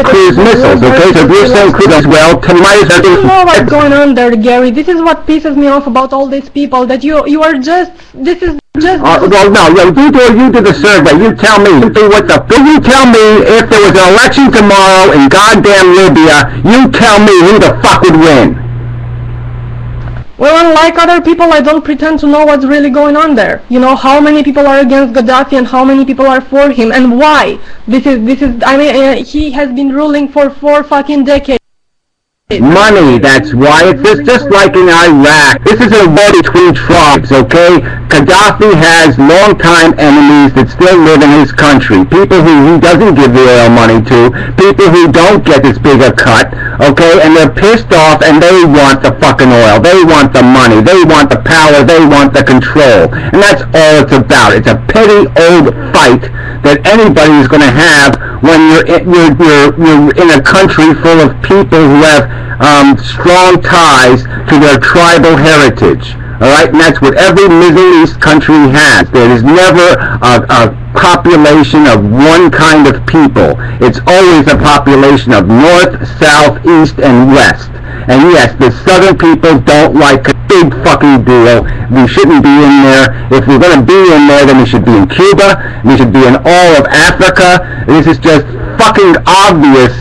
cruise missiles, okay? So if you're saying cruise as well, tonight is... You know what's going on there, Gary. This is what pisses me off about all these people, that you are just... This is just... well, no, you did the survey. You tell me. You tell me if there was an election tomorrow in goddamn Libya, you tell me who the fuck would win. Well, unlike other people, I don't pretend to know what's really going on there. You know, how many people are against Gaddafi and how many people are for him, and why? This is, I mean, he has been ruling for 4 fucking decades. Money, that's why. It's just like in Iraq. This is a war between tribes, okay? Gaddafi has long-time enemies that still live in his country. People who he doesn't give the oil money to. People who don't get this big a cut, okay? And they're pissed off and they want the fucking oil. They want the money. They want the power. They want the control. And that's all it's about. It's a petty old fight that anybody is going to have when you're in a country full of people who have strong ties to their tribal heritage. Alright, and that's what every Middle East country has. There is never a population of one kind of people. It's always a population of north, south, east, and west. And yes, the southern people don't like a big fucking deal. We shouldn't be in there. If we're going to be in there, then we should be in Cuba. We should be in all of Africa. This is just fucking obvious,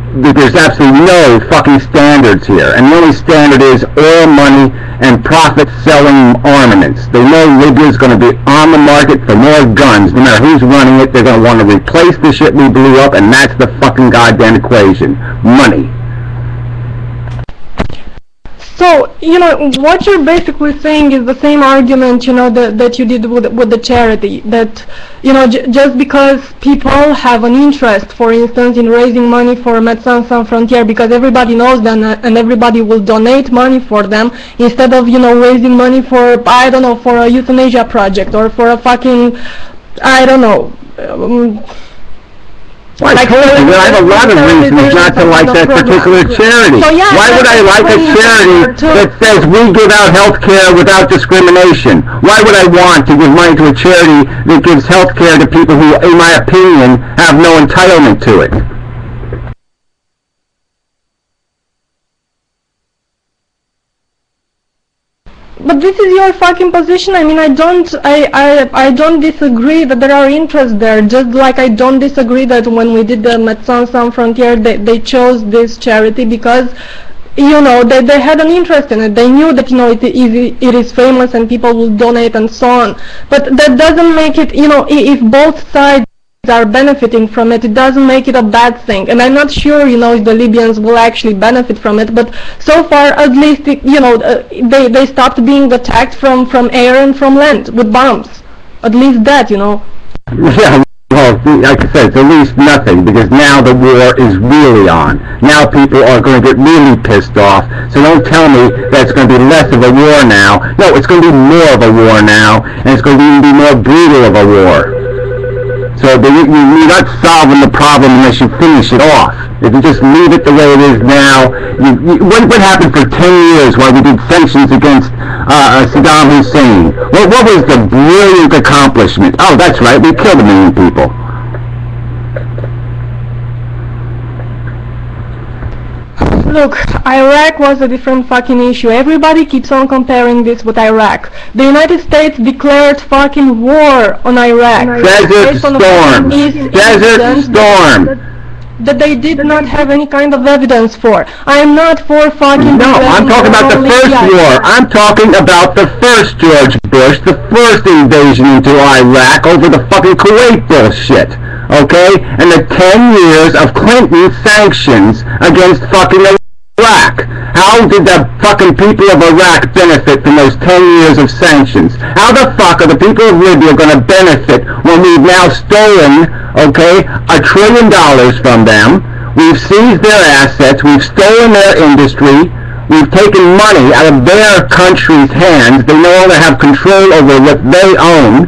there's absolutely no fucking standards here. And the only standard is oil money and profit-selling armaments. They know Libya's going to be on the market for more guns. No matter who's running it, they're going to want to replace the shit we blew up, and that's the fucking goddamn equation. Money. So, you know, what you're basically saying is the same argument, you know, that you did with the charity. That, you know, just because people have an interest, for instance, in raising money for Médecins Sans Frontières, because everybody knows them and everybody will donate money for them, instead of, you know, raising money for, I don't know, for a euthanasia project or for a fucking, I don't know... Well, I told you that I have a lot of reasons not to like that particular charity. So, yeah, why would I like a charity that says we give out health care without discrimination? Why would I want to give money to a charity that gives health care to people who, in my opinion, have no entitlement to it? But this is your fucking position. I mean, I don't disagree that there are interests there, just like I don't disagree that when we did the Médecins Sans Frontières, they chose this charity because, you know, they had an interest in it. They knew that, you know, it is famous and people will donate and so on. But that doesn't make it, you know, if both sides are benefiting from it, it doesn't make it a bad thing. And I'm not sure, you know, if the Libyans will actually benefit from it, but so far, at least, you know, they stopped being attacked from air and from land with bombs. At least that, you know. Yeah, well, like I said, it's at least nothing, because now the war is really on. Now people are going to get really pissed off, so don't tell me that it's going to be less of a war now. No, it's going to be more of a war now, and it's going to even be more brutal of a war. So you're not solving the problem unless you finish it off. If you just leave it the way it is now, what happened for 10 years while we did sanctions against Saddam Hussein? What was the brilliant accomplishment? Oh, that's right, we killed 1 million people. Look, Iraq was a different fucking issue. Everybody keeps on comparing this with Iraq. The United States declared fucking war on Iraq. Desert Storm. Desert Storm. That they did not have any kind of evidence for. I am not for fucking... No, I'm talking about the first war. I'm talking about the first George Bush, the first invasion into Iraq over the fucking Kuwait bullshit. Okay? And the 10 years of Clinton sanctions against fucking Iraq. How did the fucking people of Iraq benefit from those 10 years of sanctions? How the fuck are the people of Libya going to benefit when we've now stolen, okay, $1 trillion from them? We've seized their assets, we've stolen their industry, we've taken money out of their country's hands, they no longer have control over what they own,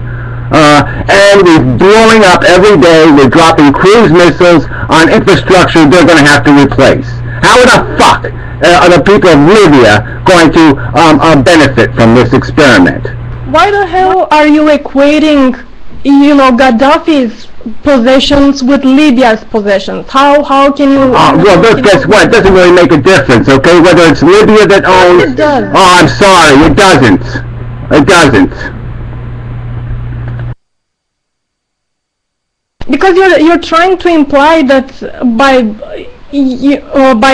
and we're blowing up every day, we're dropping cruise missiles on infrastructure they're going to have to replace. How the fuck are the people of Libya going to benefit from this experiment? Why the hell are you equating you know, Gaddafi's possessions with Libya's possessions? How can you... well, look, guess what? It doesn't really make a difference, okay? Whether it's Libya that owns... It does. Oh, I'm sorry, it doesn't. It doesn't. Because you're trying to imply that by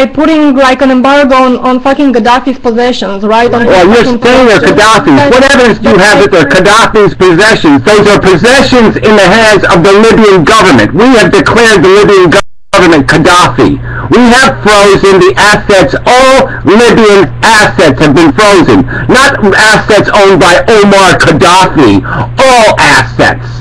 putting like an embargo on fucking Gaddafi's possessions, right? Well, you're saying they're Gaddafi's. What evidence do you have that they're Gaddafi's possessions? Those are possessions in the hands of the Libyan government. We have declared the Libyan government Gaddafi. We have frozen the assets. All Libyan assets have been frozen. Not assets owned by Omar Gaddafi. All assets.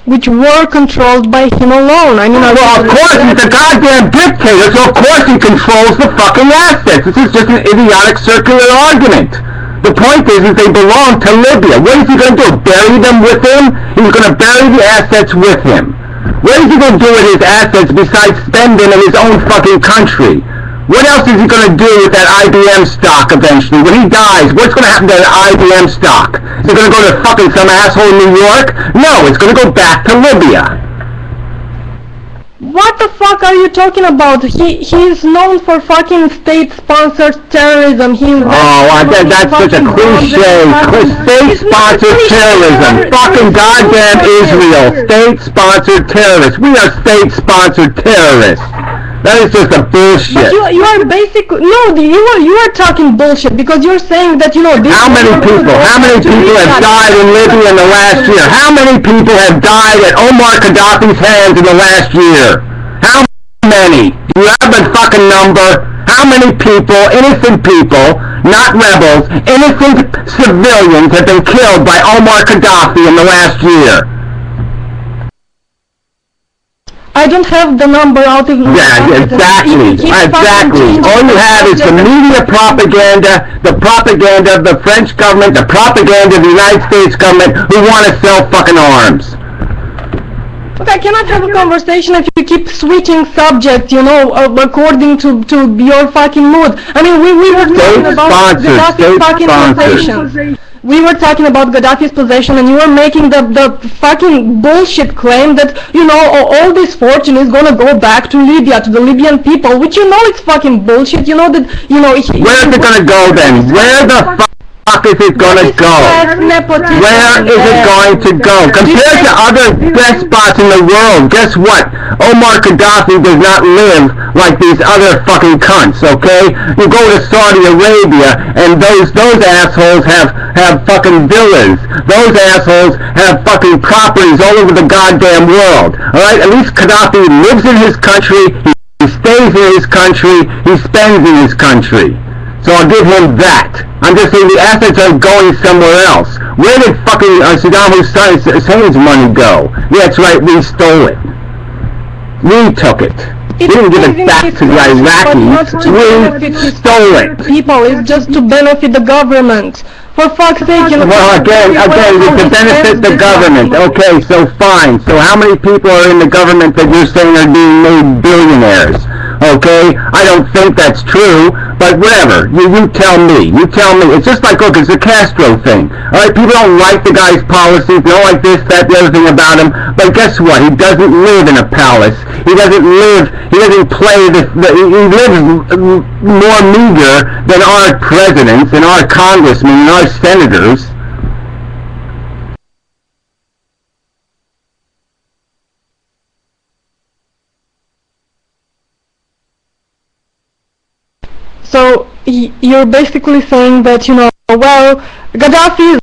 Which were controlled by him alone. I mean, well, of course, he's a goddamn dictator, so of course he controls the fucking assets. This is just an idiotic circular argument. The point is they belong to Libya. What is he going to do? Bury them with him? He's going to bury the assets with him. What is he going to do with his assets besides spend them in his own fucking country? What else is he going to do with that IBM stock eventually? When he dies, what's going to happen to that IBM stock? Is it going to go to fucking some asshole in New York? No, it's going to go back to Libya. What the fuck are you talking about? He's known for fucking state-sponsored terrorism. That's such a cliche. State-sponsored terrorism. Fucking goddamn Israel. State-sponsored terrorists. We are state-sponsored terrorists. That is just a bullshit. But you are basically... No, you are talking bullshit because you're saying that, you know... How many people have died in Libya in the last year? How many people have died at Omar Gaddafi's hands in the last year? How many? Do you have a fucking number? How many people, innocent people, not rebels, innocent civilians have been killed by Omar Gaddafi in the last year? I don't have the number out of my Yeah, exactly. All you have is the media propaganda, the propaganda of the French government, the propaganda of the United States government who want to sell fucking arms. Look, I cannot have a conversation if you keep switching subjects, you know, according to your fucking mood. I mean, we were talking about Gaddafi's fucking possessions. We were talking about Gaddafi's possession, and you were making the fucking bullshit claim that, you know, all this fortune is gonna go back to Libya, to the Libyan people, which you know it's fucking bullshit. You know that, you know... Where is it gonna go then? Where the fuck is it gonna go? Where is it going to go? Compared to other despots in the world, guess what? Omar Gaddafi does not live like these other fucking cunts, okay? You go to Saudi Arabia and those assholes have fucking villas. Those assholes have fucking properties all over the goddamn world. Alright? At least Gaddafi lives in his country, he stays in his country, he spends in his country. So I'll give him that. I'm just saying the assets are going somewhere else. Where did fucking Saddam Hussein's money go? Yeah, that's right, we stole it. We took it. We didn't give it back to the Iraqis. We stole it. People, it's just to benefit the government. For fuck's sake, you know... Well, again, it's to benefit the government. Okay, so fine. So how many people are in the government that you're saying are being made billionaires? Okay, I don't think that's true, but whatever. You tell me. You tell me. It's just like, look, it's the Castro thing. All right, people don't like the guy's policies. They don't like this, that, the other thing about him. But guess what? He doesn't live in a palace. He doesn't live. He doesn't play he lives more meager than our presidents and our congressmen and our senators. So you're basically saying that, you know, well, Gaddafi